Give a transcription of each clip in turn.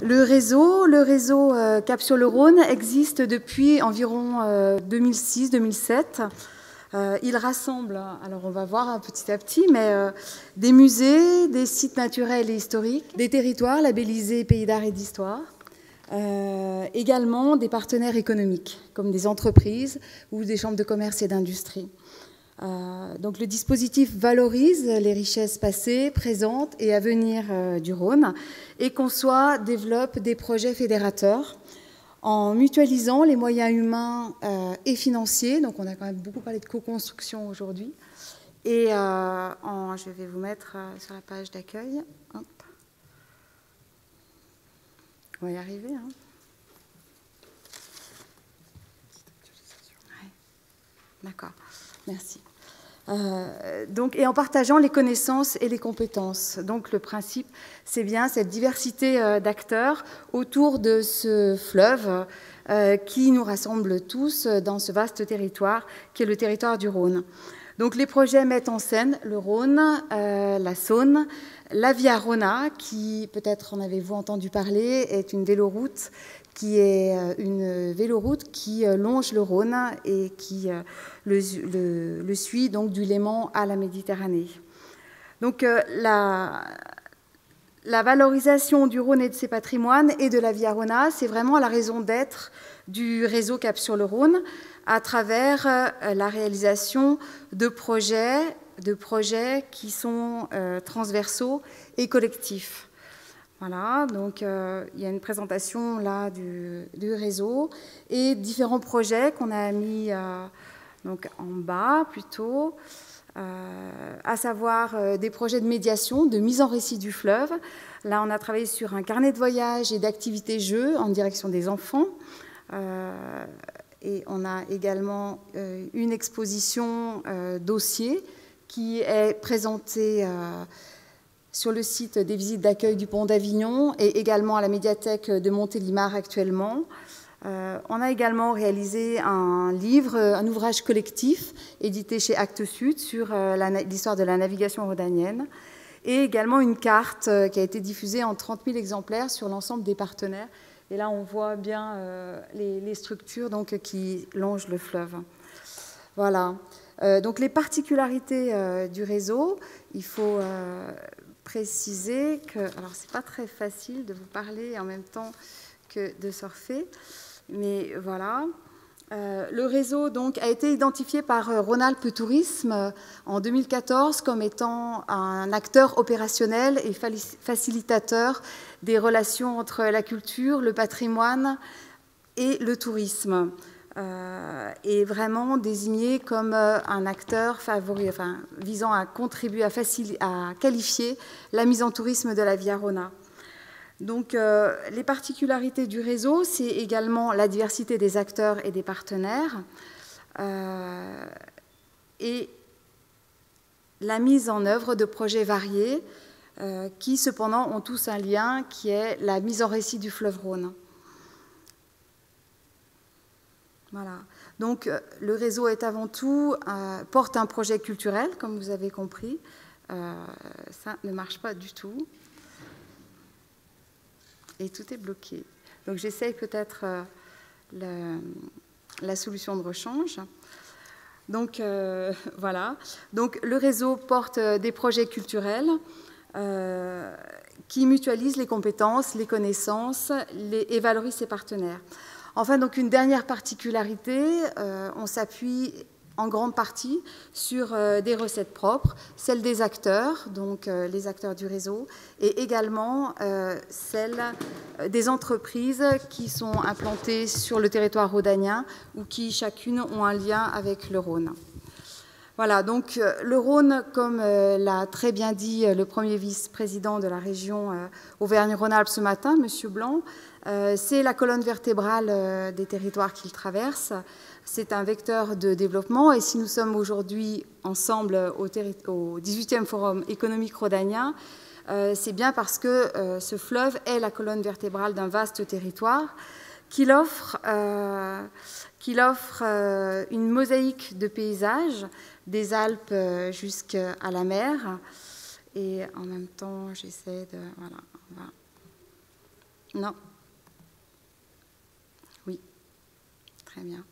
Le réseau Cap sur le Rhône existe depuis environ 2006-2007. Il rassemble, alors on va voir petit à petit, mais des musées, des sites naturels et historiques, des territoires labellisés Pays d'art et d'histoire, également des partenaires économiques, comme des entreprises ou des chambres de commerce et d'industrie. Donc le dispositif valorise les richesses passées, présentes et à venir du Rhône et conçoit, développe des projets fédérateurs en mutualisant les moyens humains et financiers. Donc on a quand même beaucoup parlé de co-construction aujourd'hui. Et je vais vous mettre sur la page d'accueil. On va y arriver. Hein. Ouais. D'accord, merci. Et en partageant les connaissances et les compétences. Donc le principe, c'est bien cette diversité d'acteurs autour de ce fleuve qui nous rassemble tous dans ce vaste territoire qui est le territoire du Rhône. Donc les projets mettent en scène le Rhône, la Saône, la Via Rhôna, qui, peut-être en avez-vous entendu parler, est une véloroute qui longe le Rhône et qui le suit donc du Léman à la Méditerranée. Donc la valorisation du Rhône et de ses patrimoines et de la Via Rhôna, c'est vraiment la raison d'être du réseau Cap sur le Rhône à travers la réalisation de projets qui sont transversaux et collectifs. Voilà, donc il y a une présentation là du réseau et différents projets qu'on a mis donc en bas plutôt, à savoir des projets de médiation, de mise en récit du fleuve. Là, on a travaillé sur un carnet de voyage et d'activités-jeux en direction des enfants. Et on a également une exposition dossier qui est présentée sur le site des visites d'accueil du Pont d'Avignon et également à la médiathèque de Montélimar actuellement. On a également réalisé un livre, un ouvrage collectif édité chez Actes Sud sur l'histoire de la navigation rhodanienne et également une carte qui a été diffusée en 30 000 exemplaires sur l'ensemble des partenaires. Et là, on voit bien les structures donc, qui longent le fleuve. Voilà. Donc les particularités du réseau, il faut préciser que, alors c'est pas très facile de vous parler en même temps que de surfer, mais voilà. Le réseau donc a été identifié par Rhône-Alpes Tourisme en 2014 comme étant un acteur opérationnel et facilitateur des relations entre la culture, le patrimoine et le tourisme. Et vraiment désigné comme un acteur visant à contribuer à qualifier la mise en tourisme de la Via Rhôna. Donc, les particularités du réseau, c'est également la diversité des acteurs et des partenaires et la mise en œuvre de projets variés qui, cependant, ont tous un lien qui est la mise en récit du fleuve Rhône. Voilà. Donc, le réseau est avant tout, porte un projet culturel, comme vous avez compris. Ça ne marche pas du tout. Et tout est bloqué. Donc, j'essaye peut-être la solution de rechange. Donc, voilà. Donc, le réseau porte des projets culturels qui mutualisent les compétences, les connaissances et valorisent ses partenaires. Enfin, donc une dernière particularité, on s'appuie en grande partie sur des recettes propres, celles des acteurs, donc les acteurs du réseau, et également celles des entreprises qui sont implantées sur le territoire rhodanien ou qui chacune ont un lien avec le Rhône. Voilà, donc le Rhône, comme l'a très bien dit le premier vice-président de la région Auvergne-Rhône-Alpes ce matin, M. Blanc, c'est la colonne vertébrale des territoires qu'il traverse. C'est un vecteur de développement. Et si nous sommes aujourd'hui ensemble au 18e Forum économique rhodanien, c'est bien parce que ce fleuve est la colonne vertébrale d'un vaste territoire qu'il offre une mosaïque de paysages, des Alpes jusqu'à la mer. Et en même temps, j'essaie de... Voilà, Non. Oui. Très bien.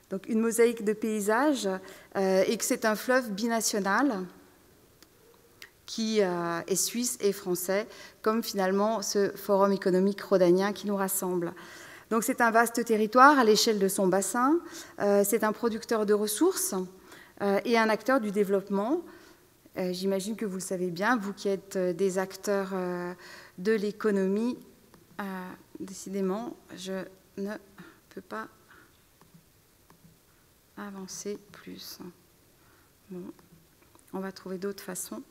Donc une mosaïque de paysages, et que c'est un fleuve binational qui est suisse et français, comme finalement ce forum économique rhodanien qui nous rassemble. Donc c'est un vaste territoire à l'échelle de son bassin, c'est un producteur de ressources et un acteur du développement. J'imagine que vous le savez bien, vous qui êtes des acteurs de l'économie. Décidément, je ne peux pas avancer plus. Bon, on va trouver d'autres façons.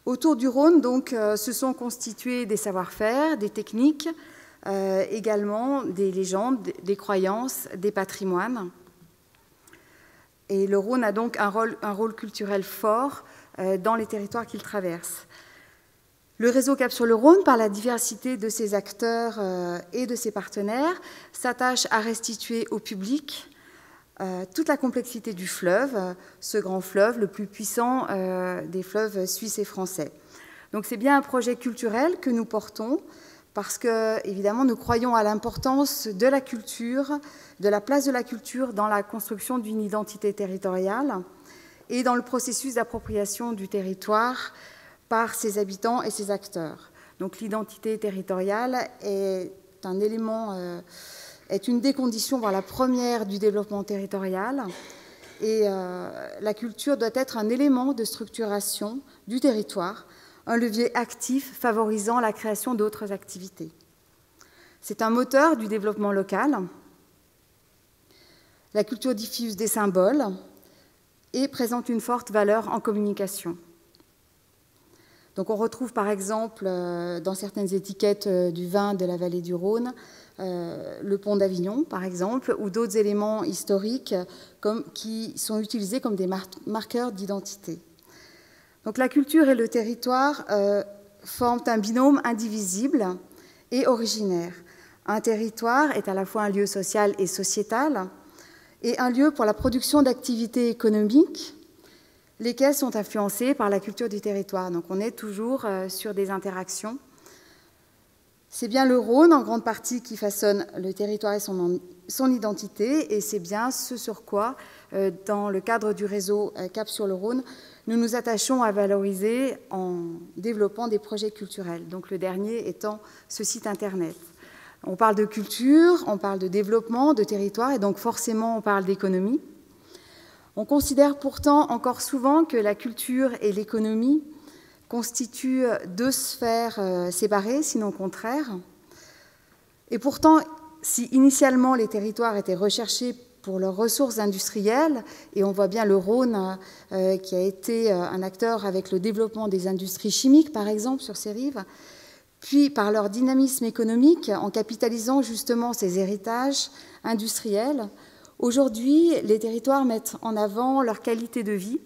Autour du Rhône, donc, se sont constitués des savoir-faire, des techniques, également des légendes, des croyances, des patrimoines. Et le Rhône a donc un rôle culturel fort dans les territoires qu'il traverse. Le réseau Cap sur le Rhône, par la diversité de ses acteurs et de ses partenaires, s'attache à restituer au public toute la complexité du fleuve, ce grand fleuve, le plus puissant des fleuves suisses et français. Donc c'est bien un projet culturel que nous portons, parce que, évidemment, nous croyons à l'importance de la culture, de la place de la culture dans la construction d'une identité territoriale et dans le processus d'appropriation du territoire par ses habitants et ses acteurs. Donc l'identité territoriale est un élément, est une des conditions, voire la première du développement territorial. Et la culture doit être un élément de structuration du territoire, un levier actif favorisant la création d'autres activités. C'est un moteur du développement local. La culture diffuse des symboles et présente une forte valeur en communication. Donc on retrouve par exemple dans certaines étiquettes du vin de la vallée du Rhône le pont d'Avignon par exemple, ou d'autres éléments historiques qui sont utilisés comme des marqueurs d'identité. Donc la culture et le territoire forment un binôme indivisible et originaire. Un territoire est à la fois un lieu social et sociétal et un lieu pour la production d'activités économiques, lesquelles sont influencées par la culture du territoire. Donc on est toujours sur des interactions. C'est bien le Rhône, en grande partie, qui façonne le territoire et son identité, et c'est bien ce sur quoi, dans le cadre du réseau Cap sur le Rhône, nous nous attachons à valoriser en développant des projets culturels, donc le dernier étant ce site Internet. On parle de culture, on parle de développement, de territoire, et donc forcément on parle d'économie. On considère pourtant encore souvent que la culture et l'économie constituent deux sphères séparées, sinon contraires. Et pourtant, si initialement les territoires étaient recherchés pour leurs ressources industrielles, et on voit bien le Rhône qui a été un acteur avec le développement des industries chimiques, par exemple, sur ces rives, puis par leur dynamisme économique, en capitalisant justement ces héritages industriels, aujourd'hui, les territoires mettent en avant leur qualité de vie,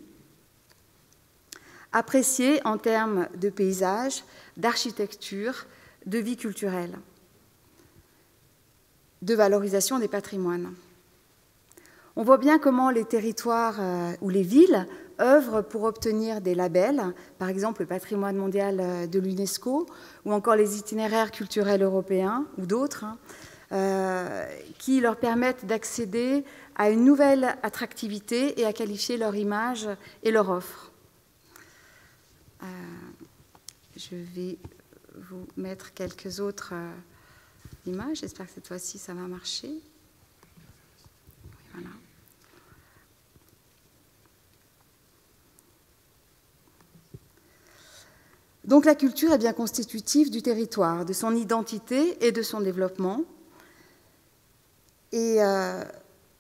appréciée en termes de paysage, d'architecture, de vie culturelle, de valorisation des patrimoines. On voit bien comment les territoires ou les villes œuvrent pour obtenir des labels, par exemple le patrimoine mondial de l'UNESCO, ou encore les itinéraires culturels européens, ou d'autres, qui leur permettent d'accéder à une nouvelle attractivité et à qualifier leur image et leur offre. Je vais vous mettre quelques autres images. J'espère que cette fois-ci, ça va marcher. Voilà. Donc la culture est bien constitutive du territoire, de son identité et de son développement. Et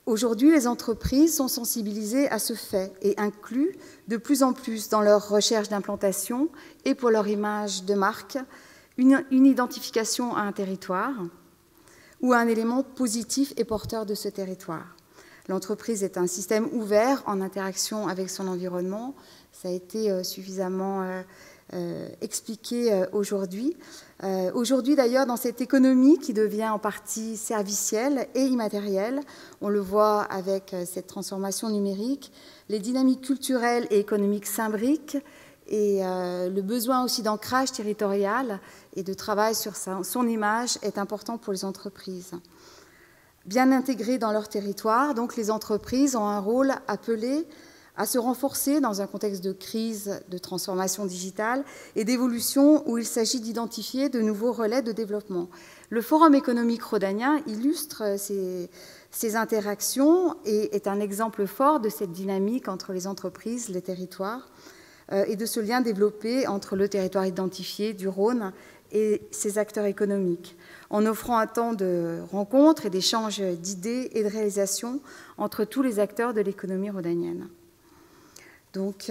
aujourd'hui, les entreprises sont sensibilisées à ce fait et incluent de plus en plus dans leur recherche d'implantation et pour leur image de marque une identification à un territoire ou à un élément positif et porteur de ce territoire. L'entreprise est un système ouvert en interaction avec son environnement. Ça a été suffisamment expliquer aujourd'hui. Aujourd'hui, d'ailleurs, dans cette économie qui devient en partie servicielle et immatérielle, on le voit avec cette transformation numérique, les dynamiques culturelles et économiques s'imbriquent et le besoin aussi d'ancrage territorial et de travail sur son image est important pour les entreprises. Bien intégrées dans leur territoire, donc les entreprises ont un rôle appelé à se renforcer dans un contexte de crise, de transformation digitale et d'évolution où il s'agit d'identifier de nouveaux relais de développement. Le Forum économique rhodanien illustre ces interactions et est un exemple fort de cette dynamique entre les entreprises, les territoires, et de ce lien développé entre le territoire identifié du Rhône et ses acteurs économiques, en offrant un temps de rencontres et d'échanges d'idées et de réalisations entre tous les acteurs de l'économie rhodanienne. Donc,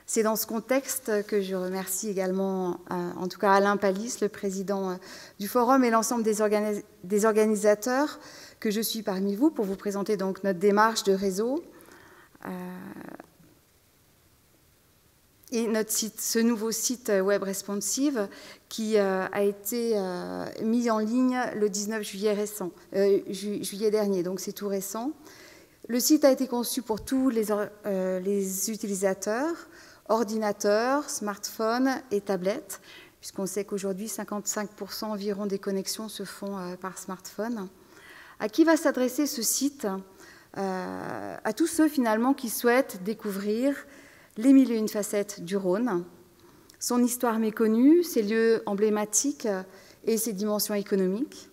c'est dans ce contexte que je remercie également, en tout cas Alain Palis, le président du Forum, et l'ensemble des organisateurs que je suis parmi vous pour vous présenter donc notre démarche de réseau et notre site, ce nouveau site web responsive qui a été mis en ligne le 19 juillet dernier, donc c'est tout récent. Le site a été conçu pour tous les utilisateurs, ordinateurs, smartphones et tablettes, puisqu'on sait qu'aujourd'hui, 55% environ des connexions se font par smartphone. À qui va s'adresser ce site? À tous ceux, finalement, qui souhaitent découvrir les mille et une facettes du Rhône, son histoire méconnue, ses lieux emblématiques et ses dimensions économiques.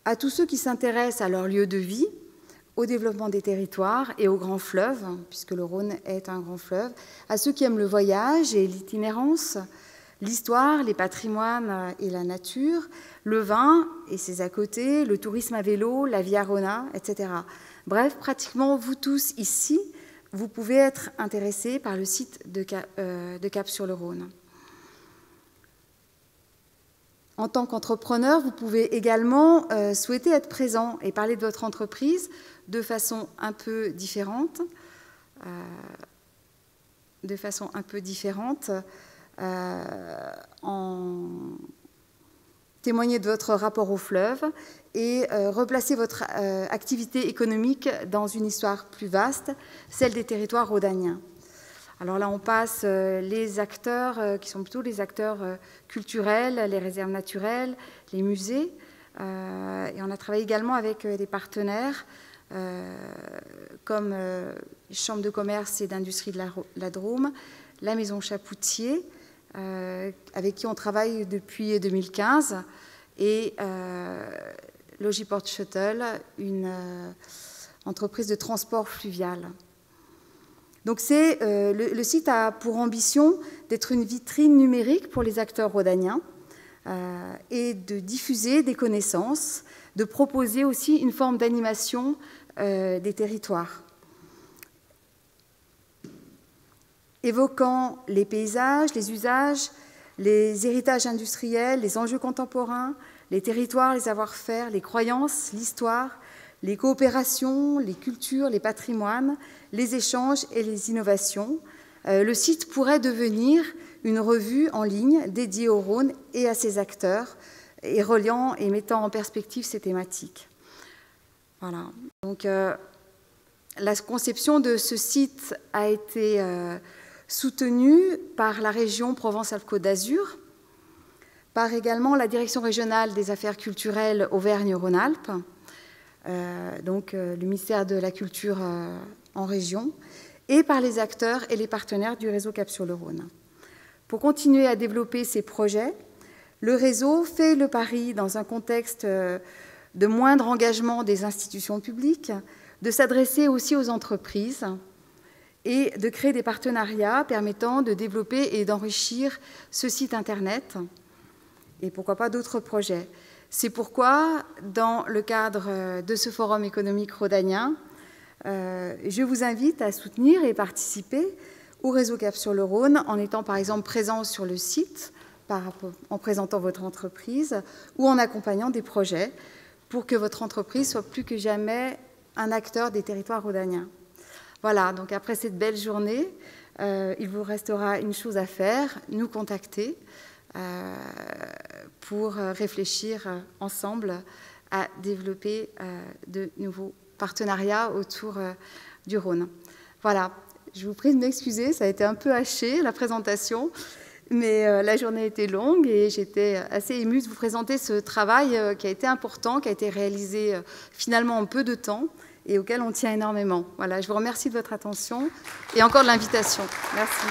À tous ceux qui s'intéressent à leur lieu de vie, au développement des territoires et aux grands fleuves, puisque le Rhône est un grand fleuve, à ceux qui aiment le voyage et l'itinérance, l'histoire, les patrimoines et la nature, le vin et ses à côté, le tourisme à vélo, la via Rhôna, etc. Bref, pratiquement vous tous ici, vous pouvez être intéressés par le site de Cap-sur-le-Rhône. En tant qu'entrepreneur, vous pouvez également souhaiter être présent et parler de votre entreprise de façon un peu différente, en témoigner de votre rapport au fleuve et replacer votre activité économique dans une histoire plus vaste, celle des territoires rhodaniens. Alors là, on passe les acteurs qui sont plutôt les acteurs culturels, les réserves naturelles, les musées. Et on a travaillé également avec des partenaires comme Chambre de commerce et d'industrie de la Drôme, la Maison Chapoutier, avec qui on travaille depuis 2015, et Logiport Shuttle, une entreprise de transport fluvial. Donc le site a pour ambition d'être une vitrine numérique pour les acteurs rhodaniens et de diffuser des connaissances, de proposer aussi une forme d'animation des territoires. Évoquant les paysages, les usages, les héritages industriels, les enjeux contemporains, les territoires, les savoir-faire, les croyances, l'histoire, les coopérations, les cultures, les patrimoines, les échanges et les innovations, le site pourrait devenir une revue en ligne dédiée au Rhône et à ses acteurs, et reliant et mettant en perspective ces thématiques. Voilà. Donc, la conception de ce site a été soutenue par la région Provence-Alpes-Côte d'Azur, par également la Direction régionale des affaires culturelles Auvergne-Rhône-Alpes, donc le ministère de la Culture en région, et par les acteurs et les partenaires du réseau Cap-sur-le-Rhône. Pour continuer à développer ces projets, le réseau fait le pari, dans un contexte de moindre engagement des institutions publiques, de s'adresser aussi aux entreprises et de créer des partenariats permettant de développer et d'enrichir ce site Internet, et pourquoi pas d'autres projets. C'est pourquoi, dans le cadre de ce forum économique rhodanien, je vous invite à soutenir et participer au réseau Cap-sur-le-Rhône en étant par exemple présent sur le site, en présentant votre entreprise ou en accompagnant des projets pour que votre entreprise soit plus que jamais un acteur des territoires rhodaniens. Voilà, donc après cette belle journée, il vous restera une chose à faire, nous contacter pour réfléchir ensemble à développer de nouveaux partenariats autour du Rhône. Voilà, je vous prie de m'excuser, ça a été un peu haché la présentation, mais la journée était longue et j'étais assez émue de vous présenter ce travail qui a été important, qui a été réalisé finalement en peu de temps et auquel on tient énormément. Voilà, je vous remercie de votre attention et encore de l'invitation. Merci.